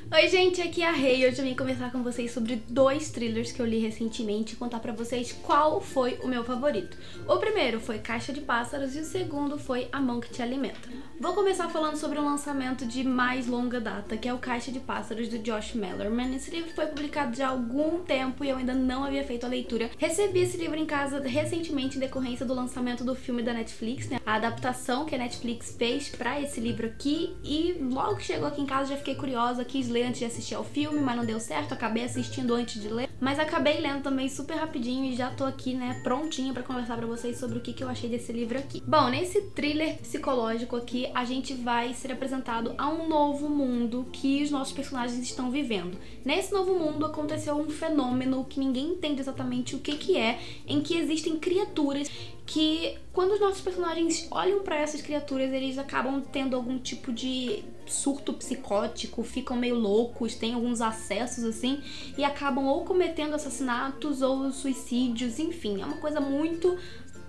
Oi gente, aqui é a Rei e hoje eu vim conversar com vocês sobre dois thrillers que eu li recentemente e contar pra vocês qual foi o meu favorito. O primeiro foi Caixa de Pássaros e o segundo foi A Mão que Te Alimenta. Vou começar falando sobre um lançamento de mais longa data, que é o Caixa de Pássaros do Josh Malerman. Esse livro foi publicado já há algum tempo e eu ainda não havia feito a leitura. Recebi esse livro em casa recentemente em decorrência do lançamento do filme da Netflix, né? A adaptação que a Netflix fez pra esse livro aqui, e logo que chegou aqui em casa já fiquei curiosa, quis ler antes de assistir ao filme, mas não deu certo, acabei assistindo antes de ler, mas acabei lendo também super rapidinho e já tô aqui, né, prontinha pra conversar pra vocês sobre o que eu achei desse livro aqui. Bom, nesse thriller psicológico aqui, a gente vai ser apresentado a um novo mundo que os nossos personagens estão vivendo. Nesse novo mundo aconteceu um fenômeno que ninguém entende exatamente o que é, em que existem criaturas que, quando os nossos personagens olham pra essas criaturas, eles acabam tendo algum tipo de surto psicótico, ficam meio loucos, têm alguns acessos assim, e acabam ou cometendo assassinatos ou suicídios, enfim, é uma coisa muito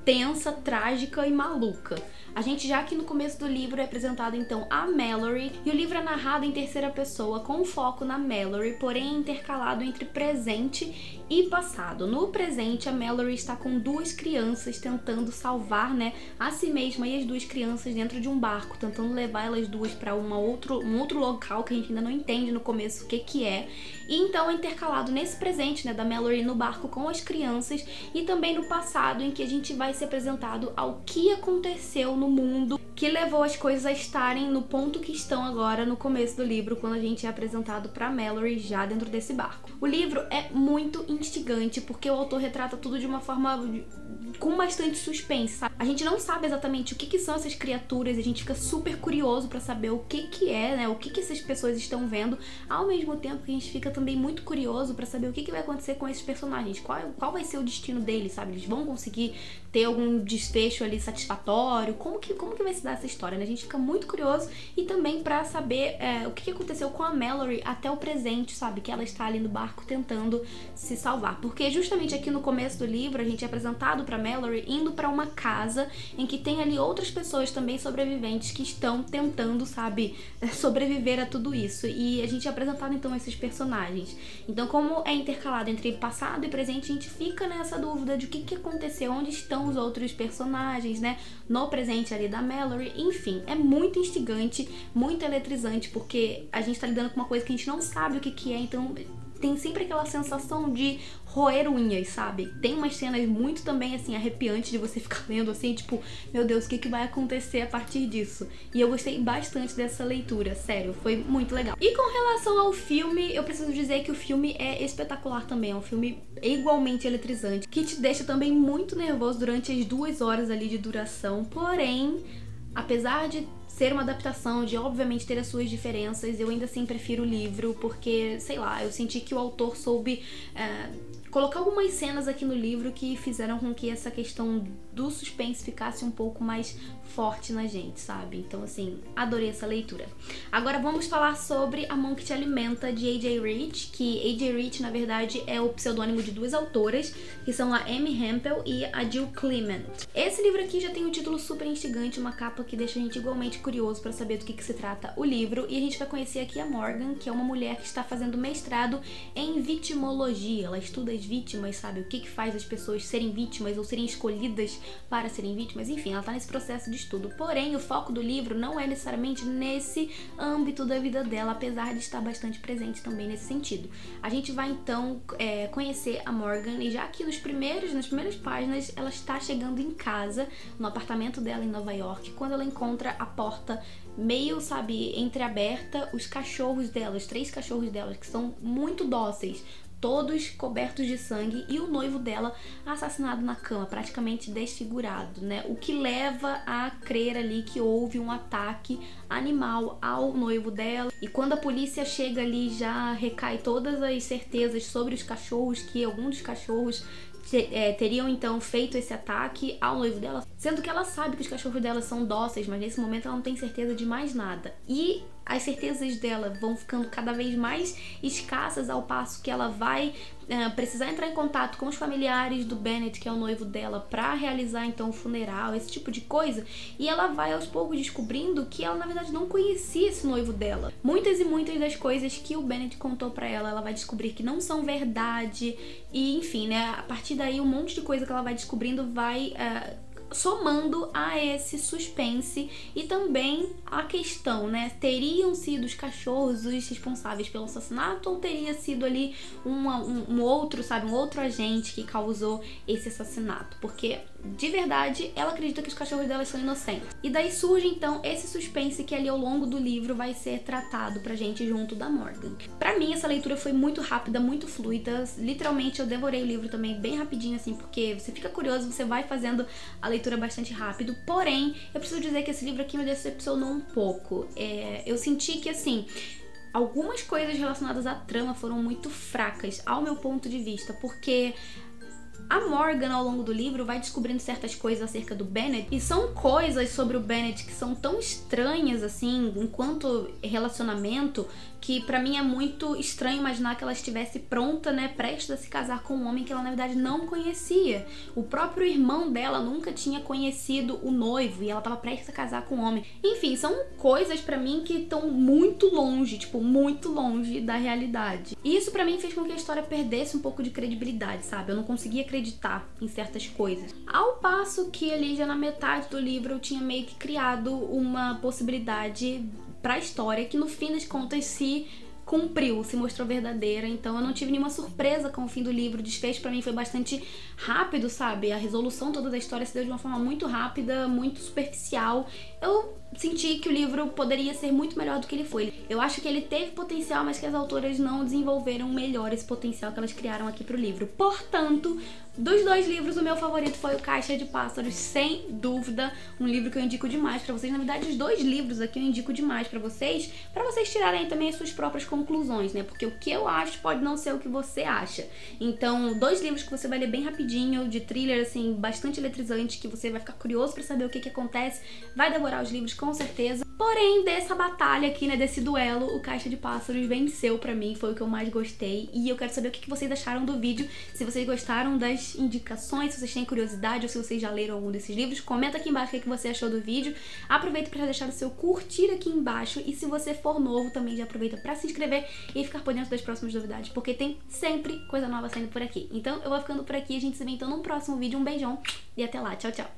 tensa, trágica e maluca. A gente já aqui no começo do livro é apresentado então a Mallory, e o livro é narrado em terceira pessoa com foco na Mallory, porém intercalado entre presente e passado. No presente, a Mallory está com duas crianças tentando salvar, né, a si mesma e as duas crianças dentro de um barco, tentando levar elas duas para um outro local que a gente ainda não entende no começo o que é. E então é intercalado nesse presente, né, da Mallory no barco com as crianças, e também no passado, em que a gente vai ser apresentado ao que aconteceu no mundo que levou as coisas a estarem no ponto que estão agora no começo do livro, quando a gente é apresentado pra Mallory já dentro desse barco. O livro é muito instigante, porque o autor retrata tudo de uma forma com bastante suspense, sabe? A gente não sabe exatamente o que são essas criaturas, a gente fica super curioso pra saber o que é, né, o que essas pessoas estão vendo, ao mesmo tempo que a gente fica também muito curioso pra saber o que vai acontecer com esses personagens, qual vai ser o destino deles, sabe? Eles vão conseguir ter algum desfecho ali satisfatório? Como que vai se dar essa história, né? A gente fica muito curioso, e também pra saber o que aconteceu com a Mallory até o presente, sabe? Que ela está ali no barco tentando se salvar. Porque justamente aqui no começo do livro a gente é apresentado pra Mallory indo pra uma casa em que tem ali outras pessoas também sobreviventes que estão tentando, sabe, sobreviver a tudo isso. E a gente é apresentado então esses personagens. Então, como é intercalado entre passado e presente, a gente fica nessa dúvida de o que aconteceu, onde estão os outros personagens, né, no presente ali da Mallory. Enfim, é muito instigante, muito eletrizante, porque a gente tá lidando com uma coisa que a gente não sabe o que é, então tem sempre aquela sensação de roer unhas, sabe? Tem umas cenas muito também, assim, arrepiantes de você ficar lendo, assim, tipo, meu Deus, o que vai acontecer a partir disso? E eu gostei bastante dessa leitura, sério, foi muito legal. E com relação ao filme, eu preciso dizer que o filme é espetacular também, é um filme igualmente eletrizante, que te deixa também muito nervoso durante as 2 horas ali de duração, porém, apesar de ser uma adaptação, de obviamente ter as suas diferenças, eu ainda assim prefiro o livro, porque, sei lá, eu senti que o autor soube colocar algumas cenas aqui no livro que fizeram com que essa questão do suspense ficasse um pouco mais forte na gente, sabe? Então, assim, adorei essa leitura. Agora vamos falar sobre A Mão que Te Alimenta, de A.J. Rich, que A.J. Rich, na verdade, é o pseudônimo de 2 autoras, que são a Amy Hempel e a Jill Clement. Esse livro aqui já tem um título super instigante, uma capa que deixa a gente igualmente curioso pra saber do que se trata o livro, e a gente vai conhecer aqui a Morgan, que é uma mulher que está fazendo mestrado em vitimologia. Ela estuda as vítimas, sabe? O que faz as pessoas serem vítimas ou serem escolhidas para serem vítimas, enfim, ela tá nesse processo de estudo. Porém, o foco do livro não é necessariamente nesse âmbito da vida dela, apesar de estar bastante presente também nesse sentido. A gente vai então conhecer a Morgan, e já aqui nas primeiras páginas, ela está chegando em casa, no apartamento dela em Nova York, quando ela encontra a porta meio, sabe, entreaberta, os cachorros dela, os 3 cachorros dela, que são muito dóceis, todos cobertos de sangue, e o noivo dela assassinado na cama, praticamente desfigurado, né? O que leva a crer ali que houve um ataque animal ao noivo dela. E quando a polícia chega ali, já recai todas as certezas sobre os cachorros, que algum dos cachorros teriam então feito esse ataque ao noivo dela, sendo que ela sabe que os cachorros dela são dóceis, mas nesse momento ela não tem certeza de mais nada. E as certezas dela vão ficando cada vez mais escassas ao passo que ela vai precisar entrar em contato com os familiares do Bennett, que é o noivo dela, pra realizar então o funeral, esse tipo de coisa, e ela vai aos poucos descobrindo que ela na verdade não conhecia esse noivo dela. Muitas e muitas das coisas que o Bennett contou pra ela, ela vai descobrir que não são verdade, e enfim, né, a partir daí um monte de coisa que ela vai descobrindo vai somando a esse suspense e também a questão, né? Teriam sido os cachorros os responsáveis pelo assassinato ou teria sido ali um outro, sabe? Um outro agente que causou esse assassinato? Porque, de verdade, ela acredita que os cachorros dela são inocentes. E daí surge, então, esse suspense que ali ao longo do livro vai ser tratado pra gente junto da Morgan. Pra mim, essa leitura foi muito rápida, muito fluida. Literalmente, eu devorei o livro também bem rapidinho, assim, porque você fica curioso, você vai fazendo a leitura bastante rápido, porém, eu preciso dizer que esse livro aqui me decepcionou um pouco. Eu senti que, assim, algumas coisas relacionadas à trama foram muito fracas, ao meu ponto de vista, porque a Morgan, ao longo do livro, vai descobrindo certas coisas acerca do Bennett, e são coisas sobre o Bennett que são tão estranhas, assim, enquanto relacionamento, que pra mim é muito estranho imaginar que ela estivesse pronta, né, prestes a se casar com um homem que ela, na verdade, não conhecia. O próprio irmão dela nunca tinha conhecido o noivo, e ela tava prestes a casar com um homem. Enfim, são coisas pra mim que estão muito longe, tipo, muito longe da realidade. E isso pra mim fez com que a história perdesse um pouco de credibilidade, sabe? Eu não conseguia acreditar em certas coisas. Ao passo que ali já na metade do livro eu tinha meio que criado uma possibilidade pra história que no fim das contas se cumpriu, se mostrou verdadeira, então eu não tive nenhuma surpresa com o fim do livro. O desfecho pra mim foi bastante rápido, sabe? A resolução toda da história se deu de uma forma muito rápida, muito superficial. Eu senti que o livro poderia ser muito melhor do que ele foi. Eu acho que ele teve potencial, mas que as autoras não desenvolveram melhor esse potencial que elas criaram aqui pro livro. Portanto, dos dois livros, o meu favorito foi o Caixa de Pássaros, sem dúvida, um livro que eu indico demais pra vocês. Na verdade, os dois livros aqui eu indico demais pra vocês tirarem também as suas próprias conclusões, né? Porque o que eu acho pode não ser o que você acha. Então, dois livros que você vai ler bem rapidinho, de thriller, assim, bastante eletrizante, que você vai ficar curioso pra saber o que acontece, vai devorar os livros com certeza. Porém, dessa batalha aqui, né, desse duelo, o Caixa de Pássaros venceu pra mim, foi o que eu mais gostei. E eu quero saber o que vocês acharam do vídeo, se vocês gostaram das indicações, se vocês têm curiosidade ou se vocês já leram algum desses livros. Comenta aqui embaixo o que você achou do vídeo. Aproveita pra deixar o seu curtir aqui embaixo e se você for novo, também já aproveita pra se inscrever e ficar por dentro das próximas novidades, porque tem sempre coisa nova saindo por aqui. Então eu vou ficando por aqui, a gente se vê então no próximo vídeo. Um beijão e até lá, tchau, tchau!